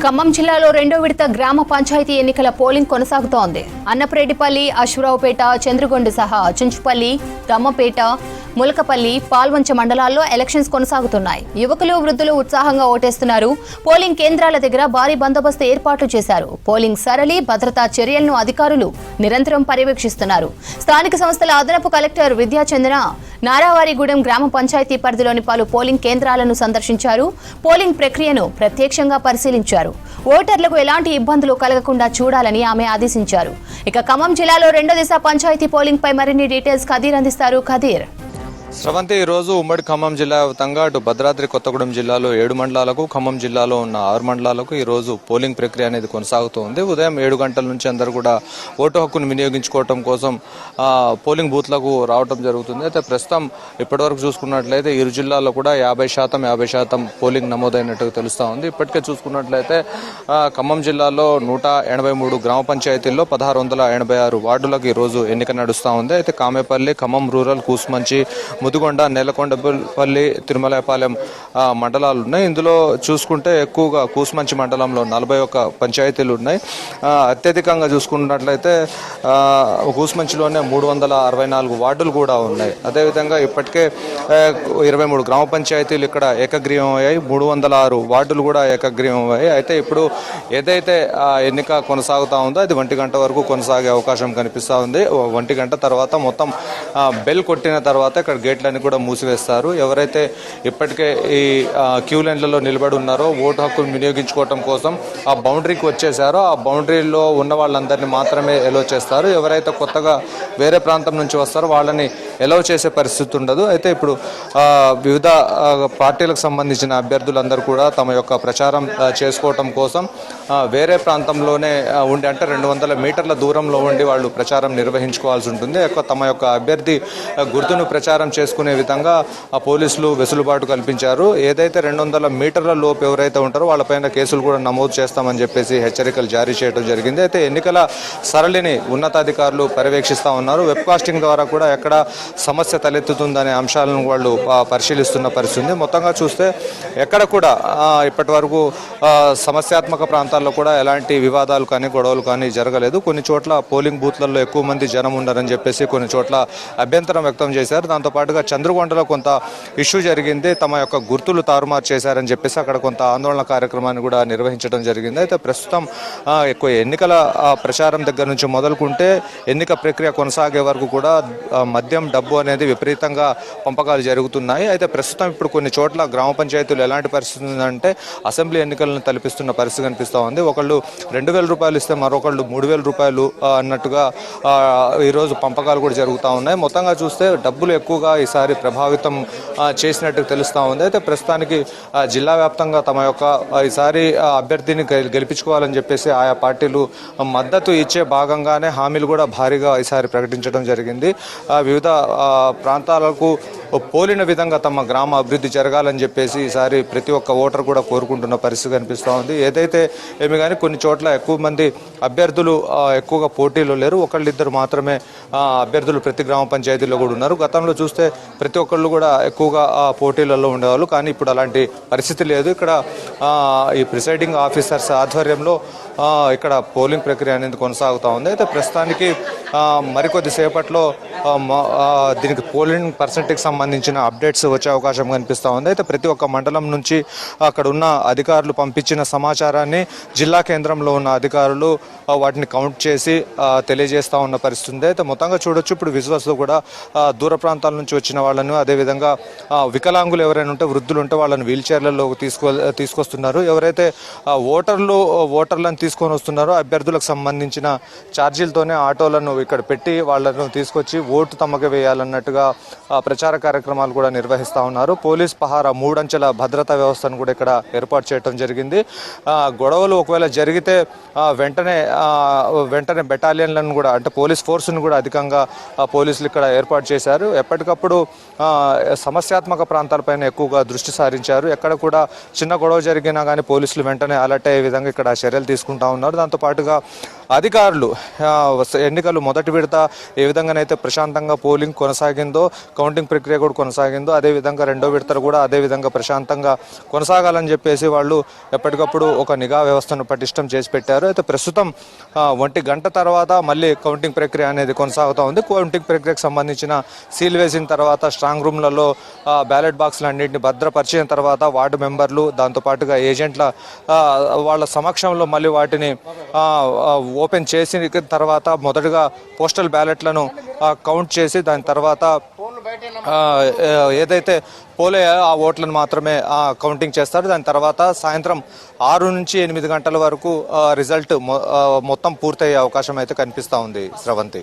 ఖమ్మం జిల్లాలో రెండో విడత గ్రామ పంచాయతీ ఎన్నికల పోలింగ్ కొనసాగుతోంది. అన్నప్రేడిపల్లి, అశ్వరావుపేట, చంద్రగొండ సహా చుంచుపల్లి, దమ్మపేట, ములకపల్లి, పాల్వంచ మండలాల్లో ఎలక్షన్స్ కొనసాగుతున్నాయి. యువకులు, వృద్ధులు ఉత్సాహంగా ఓటేస్తున్నారు. పోలింగ్ కేంద్రాల దగ్గర భారీ బందోబస్తు ఏర్పాట్లు చేశారు. పోలింగ్ సరళి, భద్రతా చర్యలను అధికారులు నిరంతరం పర్యవేక్షిస్తున్నారు. స్థానిక సంస్థల అదనపు కలెక్టర్ విద్యాచంద్ర నారావారిగూడెం గ్రామ పంచాయతీ పరిధిలోని పలు పోలింగ్ కేంద్రాలను సందర్శించారు. పోలింగ్ ప్రక్రియను ప్రత్యక్షంగా పరిశీలించారు. ఓటర్లకు ఎలాంటి ఇబ్బందులు కలగకుండా చూడాలని ఆమె ఆదేశించారు. ఇక ఖమ్మం జిల్లాలో రెండో దశ పంచాయతీ పోలింగ్ పై మరిన్ని డీటెయిల్స్ ఖదీర్ అందిస్తారు. ఖదీర్. స్రవంతి, ఈరోజు ఉమ్మడి ఖమ్మం జిల్లా వ్యాప్తంగా అటు భద్రాద్రి కొత్తగూడెం జిల్లాలో 7 మండలాలకు, ఖమ్మం జిల్లాలో ఉన్న 6 మండలాలకు ఈరోజు పోలింగ్ ప్రక్రియ అనేది కొనసాగుతోంది. ఉదయం 7 గంటల నుంచి అందరూ కూడా ఓటు హక్కును వినియోగించుకోవడం కోసం పోలింగ్ బూత్లకు రావడం జరుగుతుంది. అయితే ప్రస్తుతం ఇప్పటివరకు చూసుకున్నట్లయితే ఇరు జిల్లాల్లో కూడా 50% పోలింగ్ నమోదైనట్టు తెలుస్తూ ఉంది. ఇప్పటికే చూసుకున్నట్లయితే ఖమ్మం జిల్లాలో 183 గ్రామ పంచాయతీల్లో 1686 వార్డులకు ఈరోజు ఎన్నిక నడుస్తూ ఉంది. అయితే కామేపల్లి, ఖమ్మం రూరల్, కూసుమంచి, ముదిగొండ, నేలకొండపల్లి, తిరుమలపాలెం మండలాలు ఉన్నాయి. ఇందులో చూసుకుంటే ఎక్కువగా కూసుమంచి మండలంలో 41 పంచాయతీలు ఉన్నాయి. అత్యధికంగా చూసుకున్నట్లయితే కూసుమంచిలోనే 364 వార్డులు కూడా ఉన్నాయి. అదేవిధంగా ఇప్పటికే 23 గ్రామ పంచాయతీలు ఇక్కడ ఏకగ్రీవం అయ్యాయి. 306 వార్డులు కూడా ఏకగ్రీవం అయ్యాయి. అయితే ఇప్పుడు ఏదైతే ఎన్నిక కొనసాగుతూ ఉందో అది 1 గంట వరకు కొనసాగే అవకాశం కనిపిస్తూ ఉంది. 1 గంట తర్వాత మొత్తం బెల్ కొట్టిన తర్వాత ఇక్కడ గేట్లన్నీ కూడా మూసివేస్తారు. ఎవరైతే ఇప్పటికే ఈ క్యూ లైన్లలో నిలబడి ఉన్నారో ఓటు హక్కును వినియోగించుకోవడం కోసం ఆ బౌండరీకి వచ్చేసారో ఆ బౌండరీలో ఉన్న వాళ్ళందరినీ మాత్రమే ఎలో చేస్తారు. ఎవరైతే కొత్తగా వేరే ప్రాంతం నుంచి వస్తారో వాళ్ళని ఎలో చేసే పరిస్థితి ఉండదు. అయితే ఇప్పుడు వివిధ పార్టీలకు సంబంధించిన అభ్యర్థులందరూ కూడా తమ యొక్క ప్రచారం చేసుకోవటం కోసం వేరే ప్రాంతంలోనే ఉండి, అంటే 200 మీటర్ల దూరంలో ఉండి వాళ్ళు ప్రచారం నిర్వహించుకోవాల్సి ఉంటుంది. తమ యొక్క అభ్యర్థి గుర్తును ప్రచారం చేసుకునే విధంగా ఆ పోలీసులు వెసులుబాటు కల్పించారు. ఏదైతే 200 మీటర్ల లోపు ఎవరైతే ఉంటారో వాళ్ళపైన కేసులు కూడా నమోదు చేస్తామని చెప్పేసి హెచ్చరికలు జారీ చేయడం జరిగింది. అయితే ఎన్నికల సరళిని ఉన్నతాధికారులు పర్యవేక్షిస్తూ ఉన్నారు. వెబ్ కాస్టింగ్ ద్వారా కూడా ఎక్కడ సమస్య తలెత్తుతుందనే అంశాలను వాళ్ళు పరిశీలిస్తున్న పరిస్థితి ఉంది. మొత్తంగా చూస్తే ఎక్కడ కూడా ఇప్పటి వరకు సమస్యాత్మక ప్రాంతాల్లో కూడా ఎలాంటి వివాదాలు కానీ గొడవలు కానీ జరగలేదు. కొన్ని చోట్ల పోలింగ్ బూత్లలో ఎక్కువ మంది జనం ఉన్నారని చెప్పేసి కొన్ని చోట్ల అభ్యంతరం వ్యక్తం చేశారు. దాంతోపాటుగా చంద్రగొండలో కొంత ఇష్యూ జరిగింది. తమ యొక్క గుర్తులు తారుమారు చేశారని చెప్పేసి అక్కడ కొంత ఆందోళన కార్యక్రమాన్ని కూడా నిర్వహించడం జరిగింది. అయితే ప్రస్తుతం ఎక్కువ ఎన్నికల ప్రచారం దగ్గర నుంచి మొదలుకుంటే ఎన్నిక ప్రక్రియ కొనసాగే వరకు కూడా మద్యం, డబ్బు అనేది విపరీతంగా పంపకాలు జరుగుతున్నాయి. అయితే ప్రస్తుతం ఇప్పుడు కొన్ని చోట్ల గ్రామ పంచాయతీలు ఎలాంటి పరిస్థితి ఉందంటే అసెంబ్లీ ఎన్నికలను తలపిస్తున్న పరిస్థితి కనిపిస్తూ ఉంది. ఒకళ్ళు 2000 రూపాయలు ఇస్తే మరొకళ్ళు 3000 రూపాయలు అన్నట్టుగా ఈరోజు పంపకాలు కూడా జరుగుతూ ఉన్నాయి. మొత్తంగా చూస్తే డబ్బులు ఎక్కువగా ఈసారి ప్రభావితం చేసినట్టు తెలుస్తూ ఉంది. అయితే ప్రస్తుతానికి జిల్లా వ్యాప్తంగా తమ యొక్క ఈసారి అభ్యర్థిని గెలిపించుకోవాలని చెప్పేసి ఆయా పార్టీలు మద్దతు ఇచ్చే భాగంగానే హామీలు కూడా భారీగా ఈసారి ప్రకటించడం జరిగింది. వివిధ ప్రాంతాలకు పోలిన విధంగా తమ గ్రామ అభివృద్ధి జరగాలని చెప్పేసి ఈసారి ప్రతి ఒక్క ఓటర్ కూడా కోరుకుంటున్న పరిస్థితి కనిపిస్తూ ఉంది. ఏదైతే ఏమి కానీ కొన్ని చోట్ల ఎక్కువ మంది అభ్యర్థులు ఎక్కువగా పోటీలో లేరు. ఒకళ్ళిద్దరు మాత్రమే అభ్యర్థులు ప్రతి గ్రామ పంచాయతీలో కూడా ఉన్నారు. గతంలో చూస్తే ప్రతి ఒక్కళ్ళు కూడా ఎక్కువగా పోటీలలో ఉండేవాళ్ళు. కానీ ఇప్పుడు అలాంటి పరిస్థితి లేదు. ఇక్కడ ఈ ప్రిసైడింగ్ ఆఫీసర్స్ ఆధ్వర్యంలో ఇక్కడ పోలింగ్ ప్రక్రియ అనేది కొనసాగుతూ ఉంది. అయితే ప్రస్తుతానికి మరికొద్ది సేపట్లో దీనికి పోలింగ్ పర్సెంటేజ్కి సంబంధించిన అప్డేట్స్ వచ్చే అవకాశం కనిపిస్తూ ఉంది. అయితే ప్రతి ఒక్క మండలం నుంచి అక్కడ ఉన్న అధికారులు పంపించిన సమాచారాన్ని జిల్లా కేంద్రంలో ఉన్న అధికారులు వాటిని కౌంట్ చేసి తెలియజేస్తూ ఉన్న పరిస్థితి ఉంది. అయితే మొత్తంగా చూడొచ్చు ఇప్పుడు విజువల్స్లో కూడా దూర ప్రాంతాల నుంచి వచ్చిన వాళ్ళను, అదేవిధంగా వికలాంగులు ఎవరైనా ఉంటే, వృద్ధులు ఉంటే వాళ్ళని వీల్ చైర్లలో తీసుకొస్తున్నారు. ఎవరైతే ఓటర్లను తీసుకొని వస్తున్నారో అభ్యర్థులకు సంబంధించిన ఛార్జీలతోనే ఆటోలను ఇక్కడ పెట్టి వాళ్ళను తీసుకొచ్చి ఓటు తమకు వేయాలన్నట్టుగా ప్రచార కార్యక్రమాలు కూడా నిర్వహిస్తూ ఉన్నారు. పోలీస్ పహారా 3 అంచెల భద్రతా వ్యవస్థను కూడా ఇక్కడ ఏర్పాటు చేయడం జరిగింది. గొడవలు ఒకవేళ జరిగితే వెంటనే బెటాలియన్లను కూడా, అంటే పోలీస్ ఫోర్స్ను కూడా అధికంగా పోలీసులు ఇక్కడ ఏర్పాటు చేశారు. ఎప్పటికప్పుడు సమస్యాత్మక ప్రాంతాలపైన ఎక్కువగా దృష్టి సారించారు. ఎక్కడ కూడా చిన్న గొడవ జరిగినా కానీ పోలీసులు వెంటనే అలర్ట్ అయ్యే విధంగా ఇక్కడ చర్యలు తీసుకుంటా ఉన్నారు. దాంతోపాటుగా అధికారులు ఎన్నికలు మొదటి విడత ఏ విధంగానైతే ప్రశాంతంగా పోలింగ్ కొనసాగిందో, కౌంటింగ్ ప్రక్రియ కూడా కొనసాగిందో, అదేవిధంగా రెండో విడతలు కూడా అదే విధంగా ప్రశాంతంగా కొనసాగాలని చెప్పేసి వాళ్ళు ఎప్పటికప్పుడు ఒక నిఘా వ్యవస్థను పటిష్టం చేసి పెట్టారు. అయితే ప్రస్తుతం 1 గంట తర్వాత మళ్ళీ కౌంటింగ్ ప్రక్రియ అనేది కొనసాగుతూ ఉంది. కౌంటింగ్ ప్రక్రియకు సంబంధించిన సీల్ వేసిన తర్వాత స్ట్రాంగ్ రూమ్లలో బ్యాలెట్ బాక్సులు అన్నింటిని భద్రపరిచిన తర్వాత వార్డు మెంబర్లు దాంతోపాటుగా ఏజెంట్ల వాళ్ళ సమక్షంలో మళ్ళీ వాటిని ఓపెన్ చేసిన తర్వాత మొదటగా పోస్టల్ బ్యాలెట్లను కౌంట్ చేసి దాని తర్వాత ఏదైతే పోలే ఆ ఓట్లను మాత్రమే కౌంటింగ్ చేస్తారు. దాని తర్వాత సాయంత్రం 6 నుంచి 8 గంటల వరకు రిజల్ట్ మొత్తం పూర్తయ్యే అవకాశం అయితే కనిపిస్తూ ఉంది. స్రవంతి.